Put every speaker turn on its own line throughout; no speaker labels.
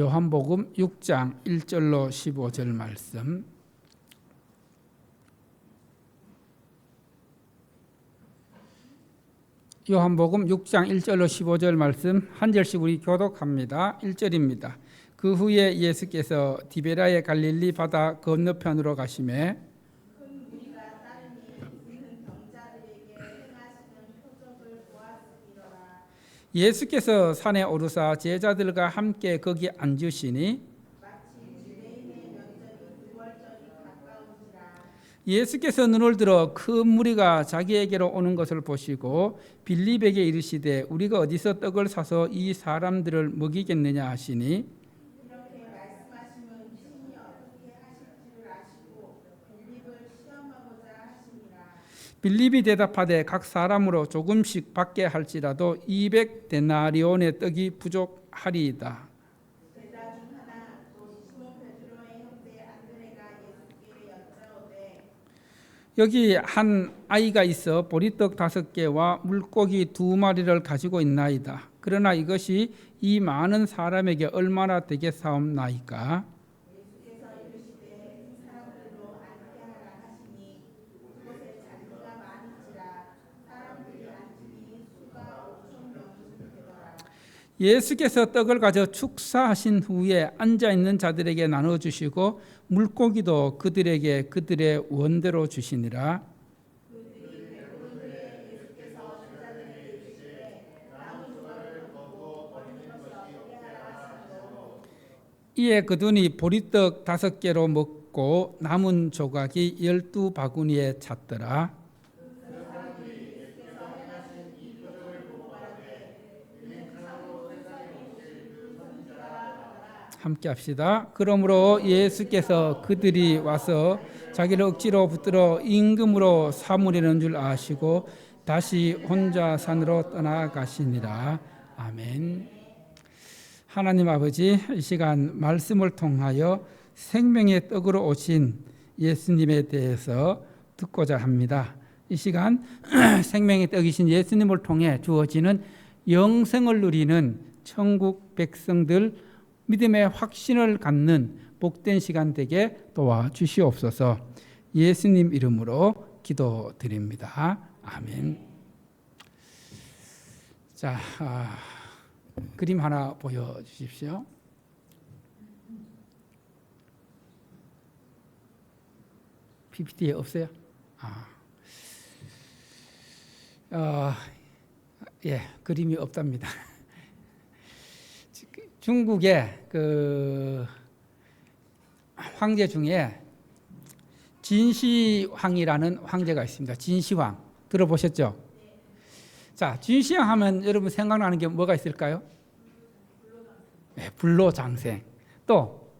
요한복음 6장 1절로 15절 말씀. 요한복음 6장 1절로 15절 말씀 한 절씩 우리 교독합니다. 1절입니다. 그 후에 예수께서 디베라의 갈릴리 바다 건너편으로 가시매 예수께서 산에 오르사 제자들과 함께 거기 앉으시니 예수께서 눈을 들어 큰 무리가 자기에게로 오는 것을 보시고 빌립에게 이르시되 우리가 어디서 떡을 사서 이 사람들을 먹이겠느냐 하시니 이렇게 말씀하시면 친히 어떻게 하실 줄 아시고 빌립을 시험하고자 하시니라. 빌립이 대답하되 각 사람으로 조금씩 받게 할지라도 200데나리온의 떡이 부족하리이다. 여기 한 아이가 있어 보리떡 5개와 물고기 2마리를 가지고 있나이다. 그러나 이것이 이 많은 사람에게 얼마나 되겠사옵나이까? 예수께서 떡을 가져 축사하신 후에 앉아있는 자들에게 나눠주시고 물고기도 그들에게 그들의 원대로 주시니라. 이에 그들이 보리떡 5개로 먹고 남은 조각이 12바구니에 찼더라. 함께 합시다. 그러므로 예수께서 그들이 와서 자기를 억지로 붙들어 임금으로 삼으려는 줄 아시고 다시 혼자 산으로 떠나가시니라. 아멘. 하나님 아버지, 이 시간 말씀을 통하여 생명의 떡으로 오신 예수님에 대해서 듣고자 합니다. 이 시간 생명의 떡이신 예수님을 통해 주어지는 영생을 누리는 천국 백성들 믿음의 확신을 갖는 복된 시간 되게 도와주시옵소서. 예수님 이름으로 기도드립니다. 아멘. 자, 그림 하나 보여주십시오. PPT에 없어요? 예, 그림이 없답니다. 중국의 그 황제 중에 진시황이라는 황제가 있습니다. 진시황 들어보셨죠? 자, 진시황 하면 여러분 생각나는 게 뭐가 있을까요? 네, 불로장생. 또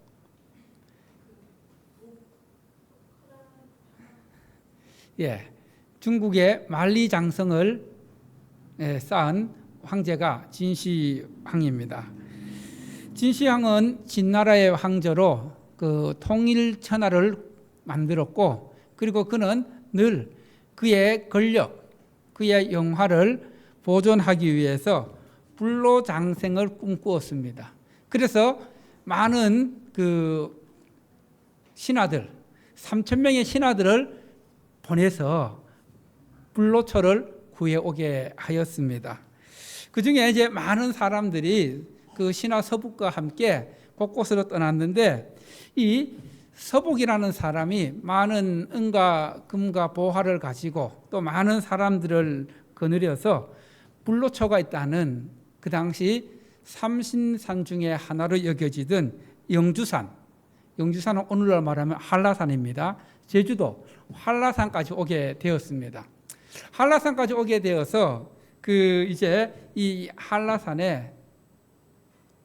예, 중국의 만리장성을 쌓은 황제가 진시황입니다. 진시황은 진나라의 황제로 그 통일천하를 만들었고, 그리고 그는 늘 그의 권력, 그의 영화를 보존하기 위해서 불로장생을 꿈꾸었습니다. 그래서 많은 그 신하들, 3,000명의 신하들을 보내서 불로초를 구해오게 하였습니다. 그 중에 이제 많은 사람들이 그 신하 서복과 함께 곳곳으로 떠났는데, 이 서복이라는 사람이 많은 은과 금과 보화를 가지고 또 많은 사람들을 거느려서 불로초가 있다는 그 당시 삼신산 중에 하나로 여겨지던 영주산, 영주산은 오늘날 말하면 한라산입니다. 제주도 한라산까지 오게 되었습니다. 한라산까지 오게 되어서 그 이제 이 한라산에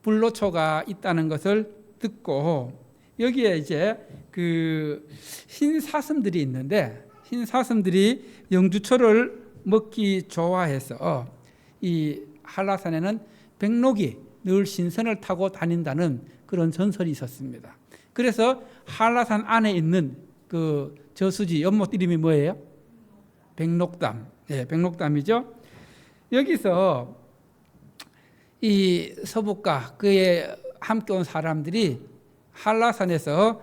불로초가 있다는 것을 듣고, 여기에 이제 그 흰 사슴들이 있는데, 흰 사슴들이 영주초를 먹기 좋아해서 이 한라산에는 백록이 늘 신선을 타고 다닌다는 그런 전설이 있었습니다. 그래서 한라산 안에 있는 그 저수지 연못 이름이 뭐예요? 백록담. 예, 백록담이죠. 여기서 이 서복과 그의 함께 온 사람들이 한라산에서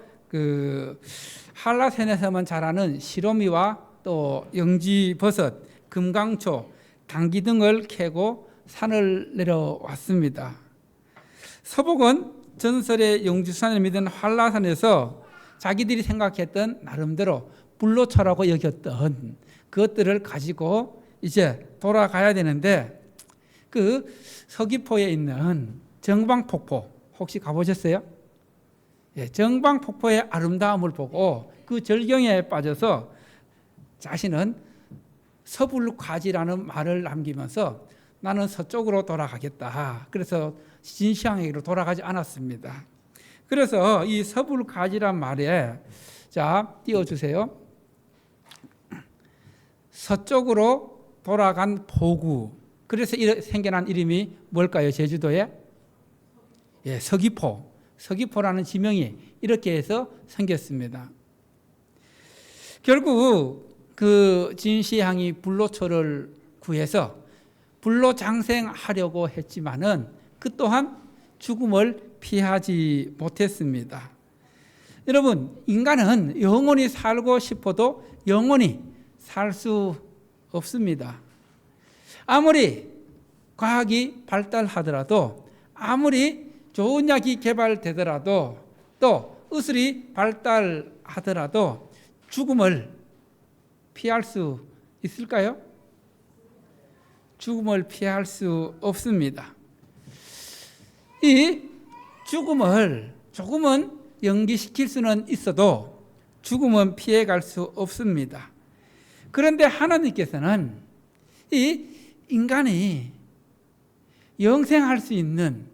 한라산에서만 자라는 시로미와 또 영지버섯, 금강초, 당귀 등을 캐고 산을 내려왔습니다. 서복은 전설의 영주산을 믿은 한라산에서 자기들이 생각했던 나름대로 불로초라고 여겼던 그것들을 가지고 이제 돌아가야 되는데, 그 서귀포에 있는 정방폭포 혹시 가보셨어요? 예, 정방폭포의 아름다움을 보고 그 절경에 빠져서 자신은 서불가지라는 말을 남기면서 나는 서쪽으로 돌아가겠다. 그래서 진시황에게로 돌아가지 않았습니다. 그래서 이 서불가지란 말에, 자, 띄워주세요. 서쪽으로 돌아간 포구. 그래서 생겨난 이름이 뭘까요? 제주도에? 예, 서귀포. 서귀포라는 지명이 이렇게 해서 생겼습니다. 결국 그 진시황이 불로초를 구해서 불로장생하려고 했지만은 그 또한 죽음을 피하지 못했습니다. 여러분, 인간은 영원히 살고 싶어도 영원히 살 수 없습니다. 아무리 과학이 발달하더라도, 아무리 좋은 약이 개발되더라도, 또 의술이 발달하더라도 죽음을 피할 수 있을까요? 죽음을 피할 수 없습니다. 이 죽음을 조금은 연기시킬 수는 있어도 죽음은 피해갈 수 없습니다. 그런데 하나님께서는 이 인간이 영생할 수 있는,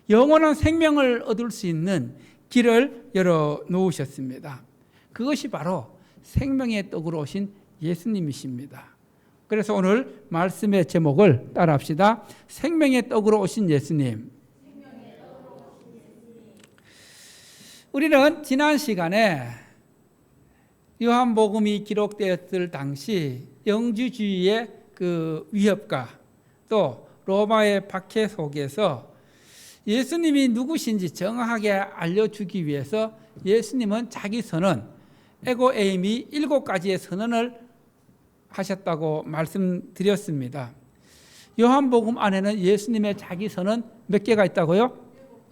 영원한 생명을 얻을 수 있는 길을 열어 놓으셨습니다. 그것이 바로 생명의 떡으로 오신 예수님이십니다. 그래서 오늘 말씀의 제목을 따라합시다. 생명의 떡으로 오신 예수님. 우리는 지난 시간에 요한복음이 기록되었을 당시 영주주의의 그 위협과 또 로마의 박해 속에서 예수님이 누구신지 정확하게 알려주기 위해서 예수님은 자기 선언, 에고에임이 7가지의 선언을 하셨다고 말씀드렸습니다. 요한복음 안에는 예수님의 자기 선언 몇 개가 있다고요?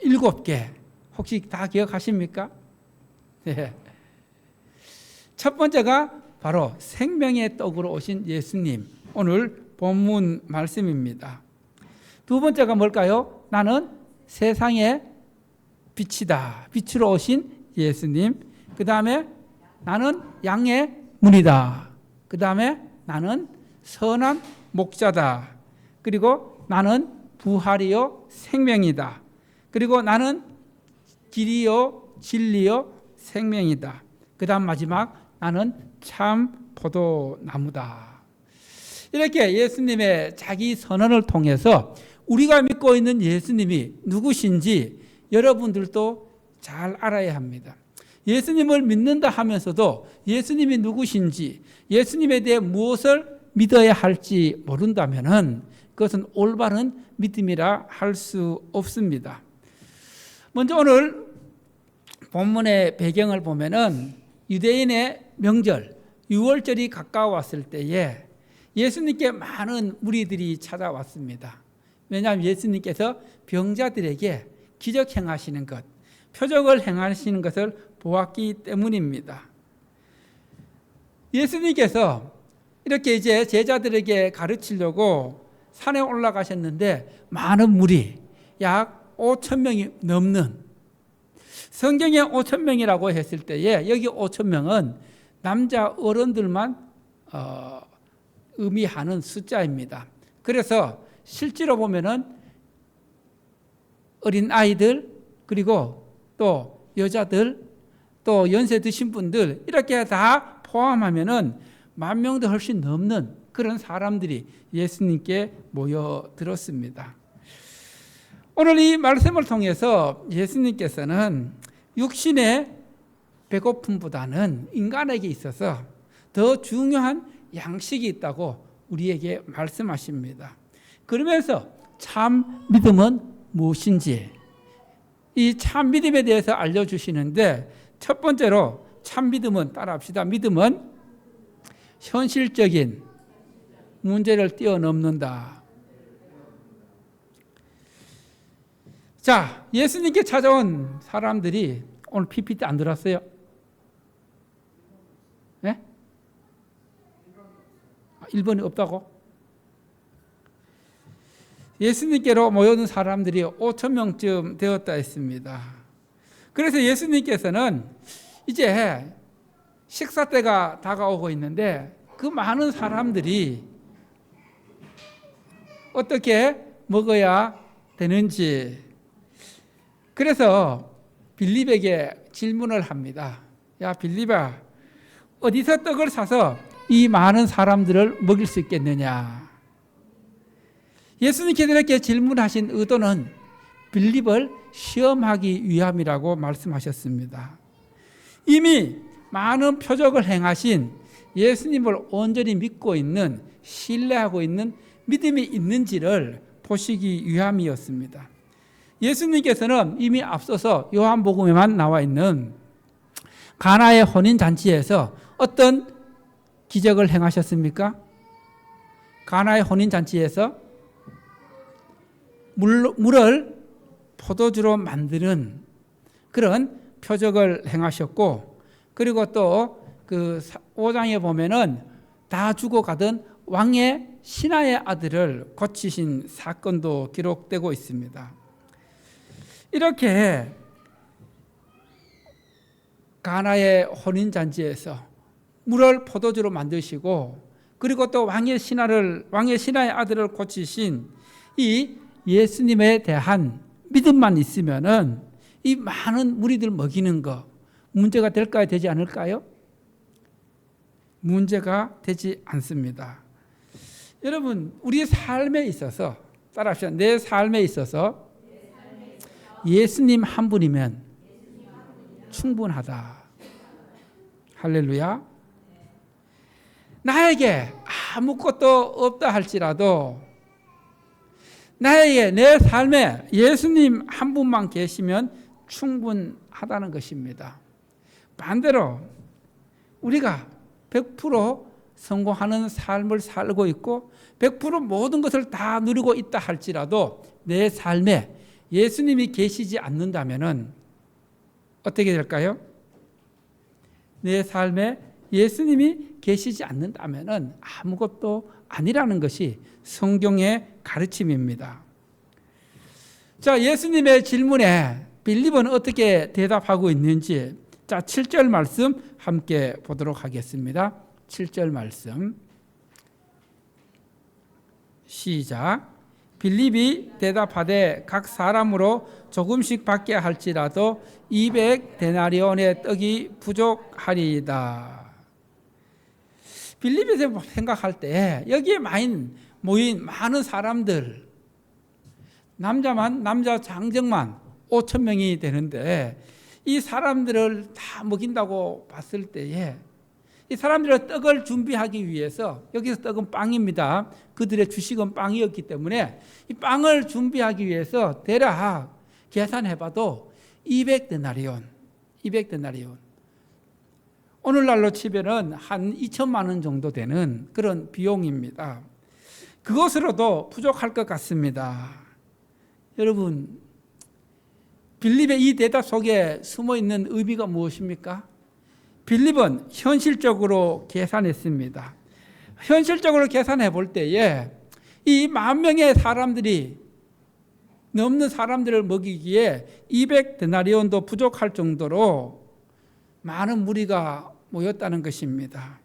7개. 혹시 다 기억하십니까? 네. 첫 번째가 바로 생명의 떡으로 오신 예수님, 오늘 본문 말씀입니다. 두 번째가 뭘까요? 나는 세상의 빛이다. 빛으로 오신 예수님. 그 다음에 나는 양의 문이다. 그 다음에 나는 선한 목자다. 그리고 나는 부활이요 생명이다. 그리고 나는 길이요 진리요 생명이다. 그 다음 마지막 나는 참 포도나무다. 이렇게 예수님의 자기 선언을 통해서 우리가 믿고 있는 예수님이 누구신지 여러분들도 잘 알아야 합니다. 예수님을 믿는다 하면서도 예수님이 누구신지, 예수님에 대해 무엇을 믿어야 할지 모른다면 그것은 올바른 믿음이라 할 수 없습니다. 먼저 오늘 본문의 배경을 보면은 유대인의 명절, 유월절이 가까웠을 때에 예수님께 많은 무리들이 찾아왔습니다. 왜냐하면 예수님께서 병자들에게 기적 행하시는 것, 표적을 행하시는 것을 보았기 때문입니다. 예수님께서 이렇게 이제 제자들에게 가르치려고 산에 올라가셨는데 많은 무리, 약 5,000명이 넘는, 성경에 5,000명이라고 했을 때에 여기 5,000명은 남자 어른들만 의미하는 숫자입니다. 그래서 실제로 보면은 어린 아이들, 그리고 또 여자들, 또 연세 드신 분들 이렇게 다 포함하면은 10,000명도 훨씬 넘는 그런 사람들이 예수님께 모여들었습니다. 오늘 이 말씀을 통해서 예수님께서는 육신의 배고픔보다는 인간에게 있어서 더 중요한 양식이 있다고 우리에게 말씀하십니다. 그러면서 참 믿음은 무엇인지, 이 참 믿음에 대해서 알려주시는데 첫 번째로 참 믿음은 따라합시다. 믿음은 현실적인 문제를 뛰어넘는다. 자, 예수님께 찾아온 사람들이 오늘 PPT 안 들었어요? 네? 1번이 없다고? 예수님께로 모여든 사람들이 5천 명쯤 되었다 했습니다. 그래서 예수님께서는 이제 식사 때가 다가오고 있는데 그 많은 사람들이 어떻게 먹어야 되는지, 그래서 빌립에게 질문을 합니다. 야, 빌립아, 어디서 떡을 사서 이 많은 사람들을 먹일 수 있겠느냐? 예수님께서 이렇게 질문하신 의도는 빌립을 시험하기 위함이라고 말씀하셨습니다. 이미 많은 표적을 행하신 예수님을 온전히 믿고 있는, 신뢰하고 있는 믿음이 있는지를 보시기 위함이었습니다. 예수님께서는 이미 앞서서 요한복음에만 나와 있는 가나의 혼인잔치에서 어떤 기적을 행하셨습니까? 가나의 혼인잔치에서 물을 포도주로 만드는 그런 표적을 행하셨고, 그리고 또 그 5장에 보면은 다 죽어가던 왕의 신하의 아들을 고치신 사건도 기록되고 있습니다. 이렇게 가나의 혼인잔치에서 물을 포도주로 만드시고, 그리고 또 왕의 신하의 아들을 고치신 이 예수님에 대한 믿음만 있으면은 이 많은 무리들 먹이는 거 문제가 될까요? 되지 않을까요? 문제가 되지 않습니다. 여러분, 우리 삶에 있어서 따라합시다. 내 삶에 있어서 예수님 한 분이면 충분하다. 할렐루야. 나에게 아무것도 없다 할지라도 나에게 내 삶에 예수님 한 분만 계시면 충분하다는 것입니다. 반대로 우리가 100% 성공하는 삶을 살고 있고 100% 모든 것을 다 누리고 있다 할지라도 내 삶에 예수님이 계시지 않는다면 어떻게 될까요? 내 삶에 예수님이 계시지 않는다면 아무것도 아니라는 것이 성경의 가르침입니다. 자, 예수님의 질문에 빌립은 어떻게 대답하고 있는지, 자, 7절 말씀 함께 보도록 하겠습니다. 7절 말씀 시작. 빌립이 대답하되 각 사람으로 조금씩 받게 할지라도 200데나리온의 떡이 부족하리이다. 빌립이 생각할 때 여기에 모인 많은 사람들, 남자 장정만 5천 명이 되는데 이 사람들을 다 먹인다고 봤을 때에 이 사람들의 떡을 준비하기 위해서, 여기서 떡은 빵입니다. 그들의 주식은 빵이었기 때문에 이 빵을 준비하기 위해서 대략 계산해봐도 200데나리온. 오늘날로 치면은 한 2천만 원 정도 되는 그런 비용입니다. 그것으로도 부족할 것 같습니다. 여러분, 빌립의 이 대답 속에 숨어있는 의미가 무엇입니까? 빌립은 현실적으로 계산했습니다. 현실적으로 계산해 볼 때에 이 10,000명의 사람들이 넘는 사람들을 먹이기에 200데나리온도 부족할 정도로 많은 무리가 모였다는 것입니다.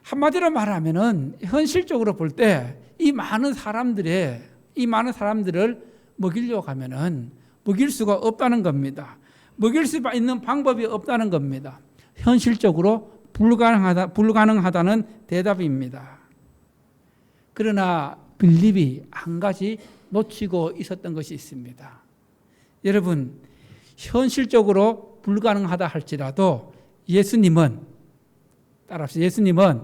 한마디로 말하면은 현실적으로 볼 때 이 많은 사람들을 먹이려고 하면은 먹일 수가 없다는 겁니다. 먹일 수 있는 방법이 없다는 겁니다. 현실적으로 불가능하다는 대답입니다. 그러나 빌립이 한 가지 놓치고 있었던 것이 있습니다. 여러분, 현실적으로 불가능하다 할지라도 예수님은, 따라합시다. 예수님은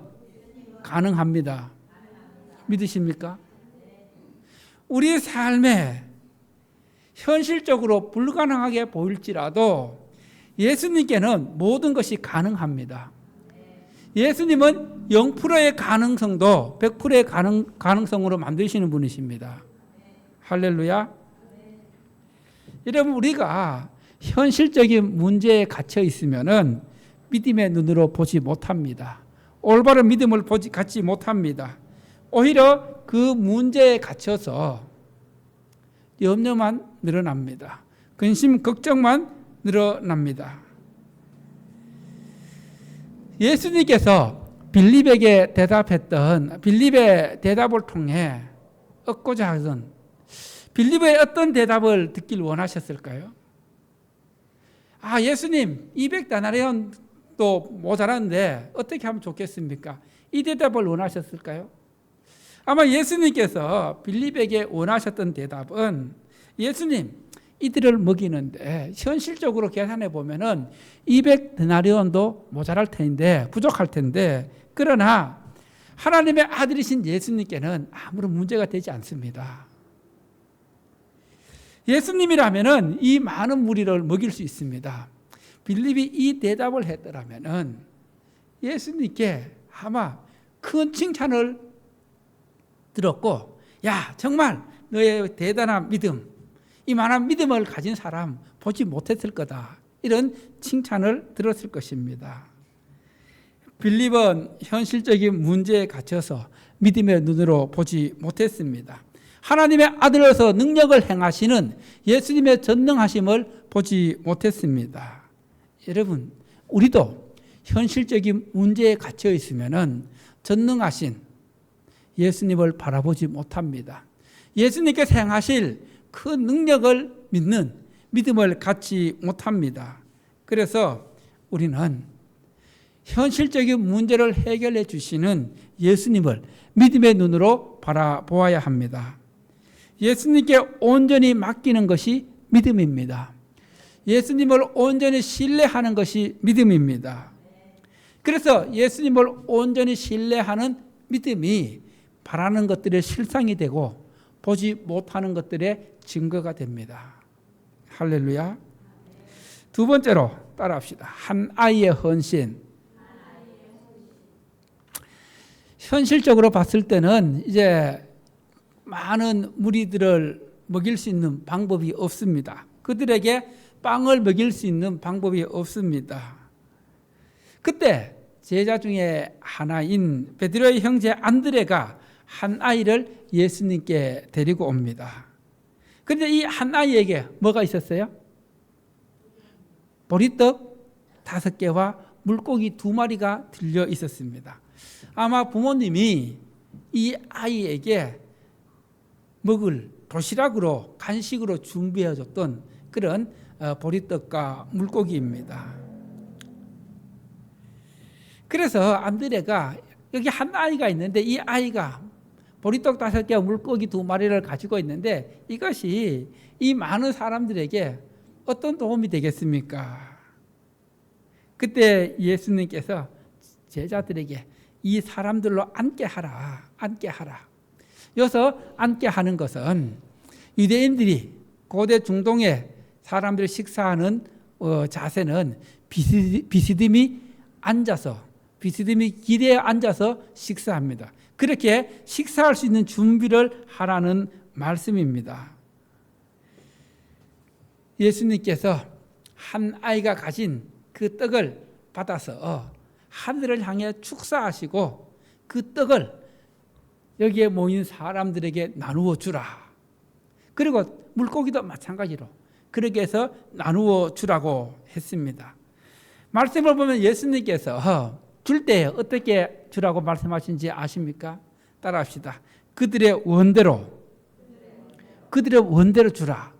가능합니다. 믿으십니까? 우리 삶에 현실적으로 불가능하게 보일지라도 예수님께는 모든 것이 가능합니다. 예수님은 0%의 가능성도 100%의 가능성으로 만드시는 분이십니다. 할렐루야. 여러분, 우리가 현실적인 문제에 갇혀 있으면은 믿음의 눈으로 보지 못합니다. 올바른 믿음을 갖지 못합니다. 오히려 그 문제에 갇혀서 염려만 늘어납니다. 근심, 걱정만 늘어납니다. 예수님께서 빌립에게 대답했던 빌립의 대답을 통해 얻고자 하던 빌립의 어떤 대답을 듣길 원하셨을까요? 예수님 200데나리온도 모자란데 어떻게 하면 좋겠습니까? 이 대답을 원하셨을까요? 아마 예수님께서 빌립에게 원하셨던 대답은 예수님 이들을 먹이는데 현실적으로 계산해 보면은 200데나리온도 모자랄 텐데 부족할 텐데 그러나 하나님의 아들이신 예수님께는 아무런 문제가 되지 않습니다. 예수님이라면은 이 많은 무리를 먹일 수 있습니다. 빌립이 이 대답을 했더라면은 예수님께 아마 큰 칭찬을 들었고, 야, 정말 너의 대단한 믿음, 이만한 믿음을 가진 사람 보지 못했을 거다. 이런 칭찬을 들었을 것입니다. 빌립은 현실적인 문제에 갇혀서 믿음의 눈으로 보지 못했습니다. 하나님의 아들로서 능력을 행하시는 예수님의 전능하심을 보지 못했습니다. 여러분, 우리도 현실적인 문제에 갇혀 있으면은 전능하신 예수님을 바라보지 못합니다. 예수님께서 행하실 그 능력을 믿는 믿음을 갖지 못합니다. 그래서 우리는 현실적인 문제를 해결해 주시는 예수님을 믿음의 눈으로 바라보아야 합니다. 예수님께 온전히 맡기는 것이 믿음입니다. 예수님을 온전히 신뢰하는 것이 믿음입니다. 그래서 예수님을 온전히 신뢰하는 믿음이 바라는 것들의 실상이 되고 보지 못하는 것들의 증거가 됩니다. 할렐루야. 두 번째로 따라합시다. 한 아이의 헌신. 현실적으로 봤을 때는 이제 많은 무리들을 먹일 수 있는 방법이 없습니다. 그들에게 빵을 먹일 수 있는 방법이 없습니다. 그때 제자 중에 하나인 베드로의 형제 안드레가 한 아이를 예수님께 데리고 옵니다. 그런데 이 한 아이에게 뭐가 있었어요? 보리떡 5개와 물고기 2마리가 들려 있었습니다. 아마 부모님이 이 아이에게 먹을 도시락으로 간식으로 준비해 줬던 그런 보리떡과 물고기입니다. 그래서 안드레가 여기 한 아이가 있는데 이 아이가 보리떡 5개와 물고기 2마리를 가지고 있는데 이것이 이 많은 사람들에게 어떤 도움이 되겠습니까? 그때 예수님께서 제자들에게 이 사람들로 앉게 하라. 여기서 앉게 하는 것은 유대인들이 고대 중동의 사람들이 식사하는 자세는 비스듬히 기대에 앉아서 식사합니다. 그렇게 식사할 수 있는 준비를 하라는 말씀입니다. 예수님께서 한 아이가 가진 그 떡을 받아서 하늘을 향해 축사하시고 그 떡을 여기에 모인 사람들에게 나누어 주라. 그리고 물고기도 마찬가지로 그렇게 해서 나누어 주라고 했습니다. 말씀을 보면 예수님께서 줄 때 어떻게 주라고 말씀하신지 아십니까? 따라합시다. 그들의 원대로 주라.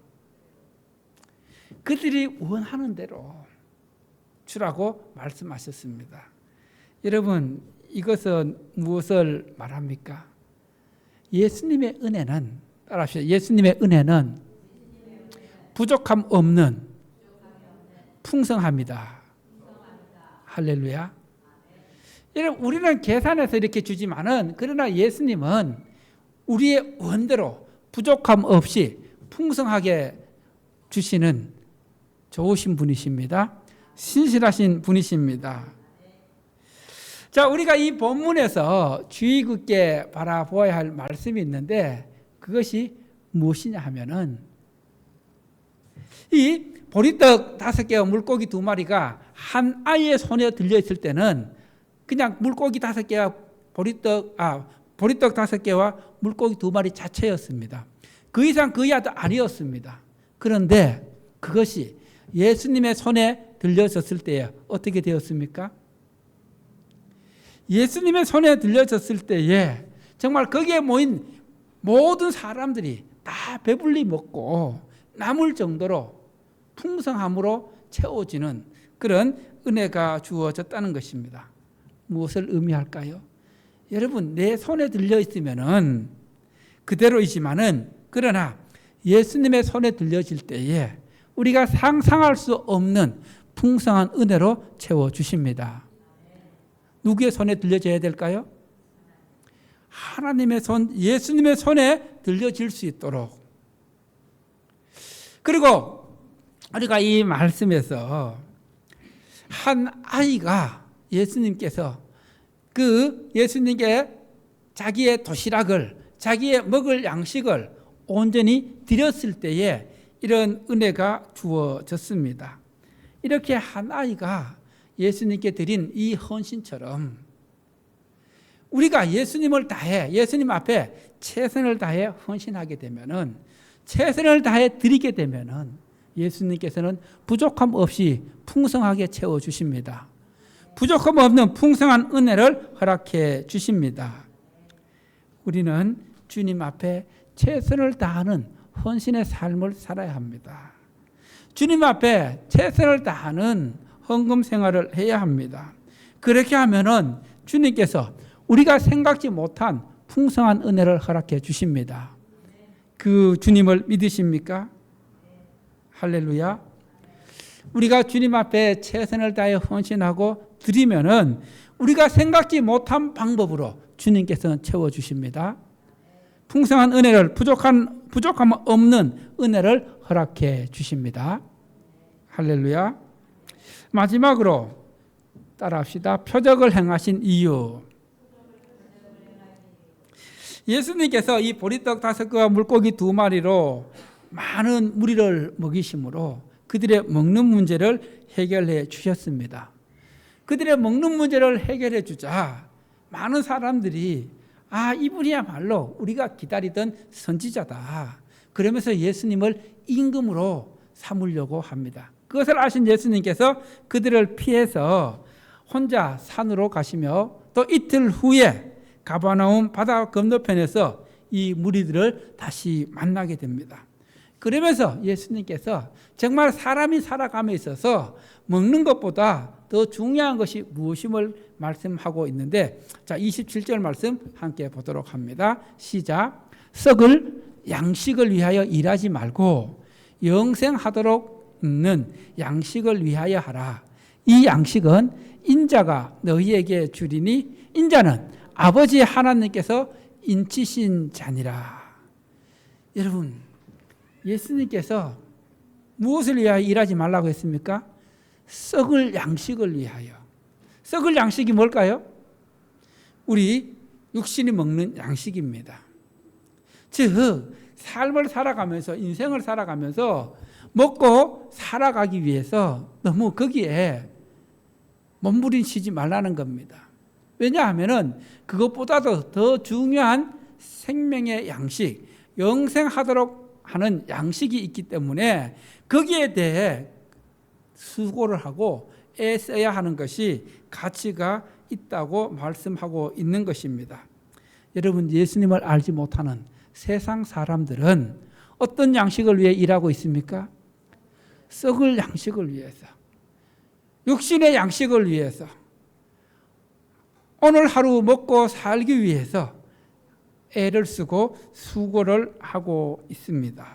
그들이 원하는 대로 주라고 말씀하셨습니다. 여러분, 이것은 무엇을 말합니까? 예수님의 은혜는, 따라합시다. 예수님의 은혜는 부족함 없는 풍성합니다. 할렐루야. 여러분, 우리는 계산해서 이렇게 주지만은, 그러나 예수님은 우리의 원대로 부족함 없이 풍성하게 주시는 좋으신 분이십니다. 신실하신 분이십니다. 자, 우리가 이 본문에서 주의 깊게 바라보아야 할 말씀이 있는데 그것이 무엇이냐 하면은 이 보리떡 5개와 물고기 2마리가 한 아이의 손에 들려 있을 때는 그냥 물고기 5개와 보리떡 5개와 물고기 2마리 자체였습니다. 그 이상 그 이하도 아니었습니다. 그런데 그것이 예수님의 손에 들려졌을 때에 어떻게 되었습니까? 예수님의 손에 들려졌을 때에 정말 거기에 모인 모든 사람들이 다 배불리 먹고 남을 정도로 풍성함으로 채워지는 그런 은혜가 주어졌다는 것입니다. 무엇을 의미할까요? 여러분, 내 손에 들려 있으면은 그대로이지만은 그러나 예수님의 손에 들려질 때에 우리가 상상할 수 없는 풍성한 은혜로 채워주십니다. 누구의 손에 들려져야 될까요? 하나님의 손, 예수님의 손에 들려질 수 있도록. 그리고 우리가 이 말씀에서 한 아이가 예수님께서 그 예수님께 자기의 도시락을, 자기의 먹을 양식을 온전히 드렸을 때에 이런 은혜가 주어졌습니다. 이렇게 한 아이가 예수님께 드린 이 헌신처럼 우리가 예수님을 다해, 예수님 앞에 최선을 다해 헌신하게 되면은, 최선을 다해 드리게 되면은 예수님께서는 부족함 없이 풍성하게 채워주십니다. 부족함 없는 풍성한 은혜를 허락해 주십니다. 우리는 주님 앞에 최선을 다하는 헌신의 삶을 살아야 합니다. 주님 앞에 최선을 다하는 헌금 생활을 해야 합니다. 그렇게 하면은 주님께서 우리가 생각지 못한 풍성한 은혜를 허락해 주십니다. 그 주님을 믿으십니까? 할렐루야. 우리가 주님 앞에 최선을 다해 헌신하고 드리면은 우리가 생각지 못한 방법으로 주님께서는 채워주십니다. 풍성한 은혜를, 부족함 없는 은혜를 허락해 주십니다. 할렐루야. 마지막으로 따라합시다. 표적을 행하신 이유. 예수님께서 이 보리떡 5개와 물고기 2마리로 많은 무리를 먹이심으로 그들의 먹는 문제를 해결해 주셨습니다. 그들의 먹는 문제를 해결해 주자 많은 사람들이 이분이야말로 우리가 기다리던 선지자다. 그러면서 예수님을 임금으로 삼으려고 합니다. 그것을 아신 예수님께서 그들을 피해서 혼자 산으로 가시며 또 이틀 후에 가버나움 바다 건너편에서 이 무리들을 다시 만나게 됩니다. 그러면서 예수님께서 정말 사람이 살아감에 있어서 먹는 것보다 더 중요한 것이 무엇임을 말씀하고 있는데, 자, 27절 말씀 함께 보도록 합니다. 시작. 썩을 양식을 위하여 일하지 말고 영생하도록 있는 양식을 위하여 하라. 이 양식은 인자가 너희에게 주리니 인자는 아버지 하나님께서 인치신 자니라. 여러분, 예수님께서 무엇을 위하여 일하지 말라고 했습니까? 썩을 양식을 위하여. 썩을 양식이 뭘까요? 우리 육신이 먹는 양식입니다. 즉 삶을 살아가면서, 인생을 살아가면서 먹고 살아가기 위해서 너무 거기에 몸부림치지 말라는 겁니다. 왜냐하면 그것보다도 더 중요한 생명의 양식, 영생하도록 하는 양식이 있기 때문에 거기에 대해 수고를 하고 애써야 하는 것이 가치가 있다고 말씀하고 있는 것입니다. 여러분, 예수님을 알지 못하는 세상 사람들은 어떤 양식을 위해 일하고 있습니까? 썩을 양식을 위해서, 육신의 양식을 위해서, 오늘 하루 먹고 살기 위해서 애를 쓰고 수고를 하고 있습니다.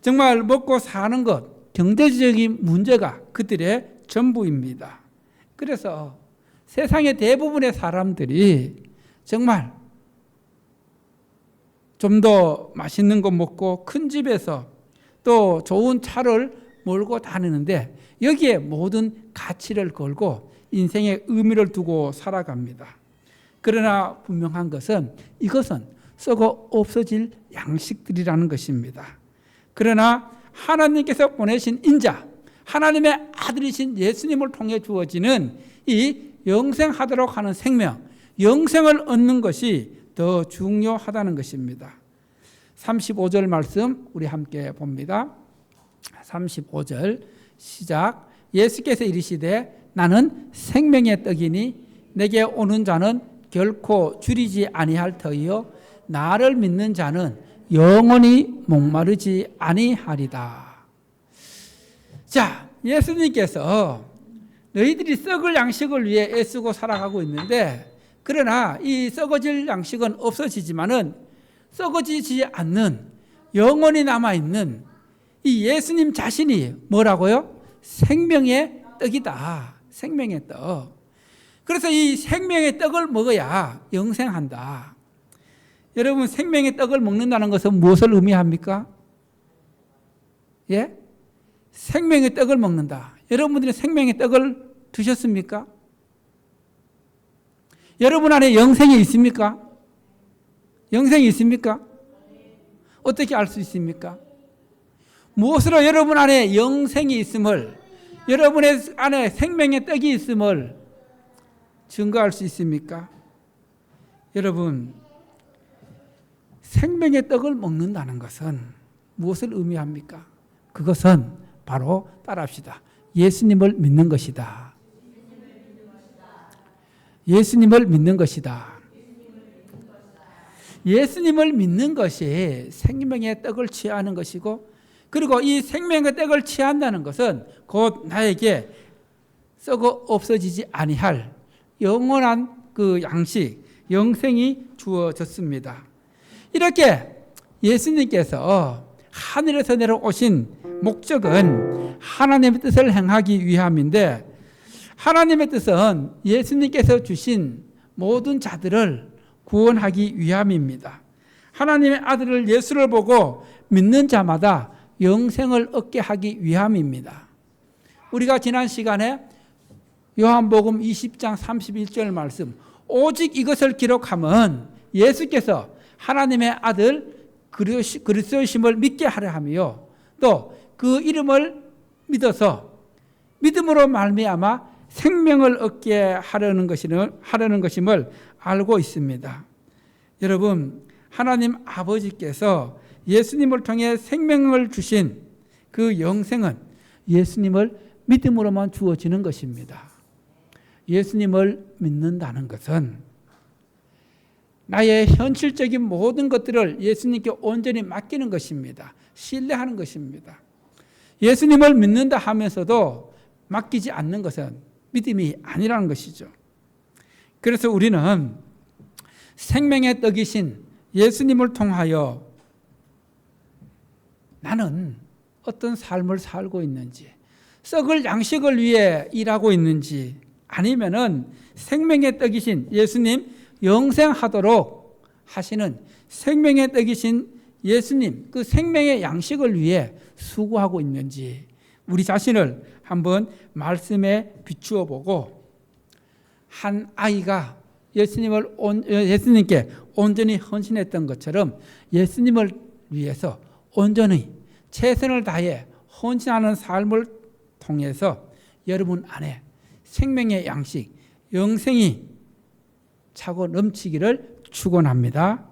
정말 먹고 사는 것, 경제적인 문제가 그들의 전부입니다. 그래서 세상의 대부분의 사람들이 정말 좀 더 맛있는 거 먹고 큰 집에서 또 좋은 차를 몰고 다니는데 여기에 모든 가치를 걸고 인생의 의미를 두고 살아갑니다. 그러나 분명한 것은 이것은 썩어 없어질 양식들이라는 것입니다. 그러나 하나님께서 보내신 인자, 하나님의 아들이신 예수님을 통해 주어지는 이 영생하도록 하는 생명, 영생을 얻는 것이 더 중요하다는 것입니다. 35절 말씀 우리 함께 봅니다. 35절 시작. 예수께서 이르시되 나는 생명의 떡이니 내게 오는 자는 결코 줄이지 아니할 터이요 나를 믿는 자는 영원히 목마르지 아니하리다. 자, 예수님께서 너희들이 썩을 양식을 위해 애쓰고 살아가고 있는데, 그러나 이 썩어질 양식은 없어지지만은 썩어지지 않는 영원히 남아있는 이 예수님 자신이 뭐라고요? 생명의 떡이다. 생명의 떡. 그래서 이 생명의 떡을 먹어야 영생한다. 여러분, 생명의 떡을 먹는다는 것은 무엇을 의미합니까? 예? 생명의 떡을 먹는다. 여러분들이 생명의 떡을 드셨습니까? 여러분 안에 영생이 있습니까? 영생이 있습니까? 어떻게 알 수 있습니까? 무엇으로 여러분 안에 영생이 있음을, 여러분의 안에 생명의 떡이 있음을 증거할 수 있습니까? 여러분, 생명의 떡을 먹는다는 것은 무엇을 의미합니까? 그것은 바로 따라합시다. 예수님을 믿는 것이다. 예수님을 믿는 것이다. 예수님을 믿는 것이 생명의 떡을 취하는 것이고, 그리고 이 생명의 떡을 취한다는 것은 곧 나에게 썩어 없어지지 아니할 영원한 그 양식, 영생이 주어졌습니다. 이렇게 예수님께서 하늘에서 내려오신 목적은 하나님의 뜻을 행하기 위함인데, 하나님의 뜻은 예수님께서 주신 모든 자들을 구원하기 위함입니다. 하나님의 아들을 예수를 보고 믿는 자마다 영생을 얻게 하기 위함입니다. 우리가 지난 시간에 요한복음 20장 31절 말씀, 오직 이것을 기록하면 예수께서 하나님의 아들 그리스도이심을 믿게 하려 하며 또 그 이름을 믿어서 믿음으로 말미암아 생명을 얻게 하려는 것임을 알고 있습니다. 여러분, 하나님 아버지께서 예수님을 통해 생명을 주신 그 영생은 예수님을 믿음으로만 주어지는 것입니다. 예수님을 믿는다는 것은 나의 현실적인 모든 것들을 예수님께 온전히 맡기는 것입니다. 신뢰하는 것입니다. 예수님을 믿는다 하면서도 맡기지 않는 것은 믿음이 아니라는 것이죠. 그래서 우리는 생명의 떡이신 예수님을 통하여 나는 어떤 삶을 살고 있는지, 썩을 양식을 위해 일하고 있는지, 아니면은 생명의 떡이신 예수님, 영생하도록 하시는 생명의 떡이신 예수님, 그 생명의 양식을 위해 수고하고 있는지 우리 자신을 한번 말씀에 비추어 보고, 한 아이가 예수님께 온전히 헌신했던 것처럼 예수님을 위해서 온전히 최선을 다해 헌신하는 삶을 통해서 여러분 안에 생명의 양식, 영생이 차고 넘치기를 축원합니다.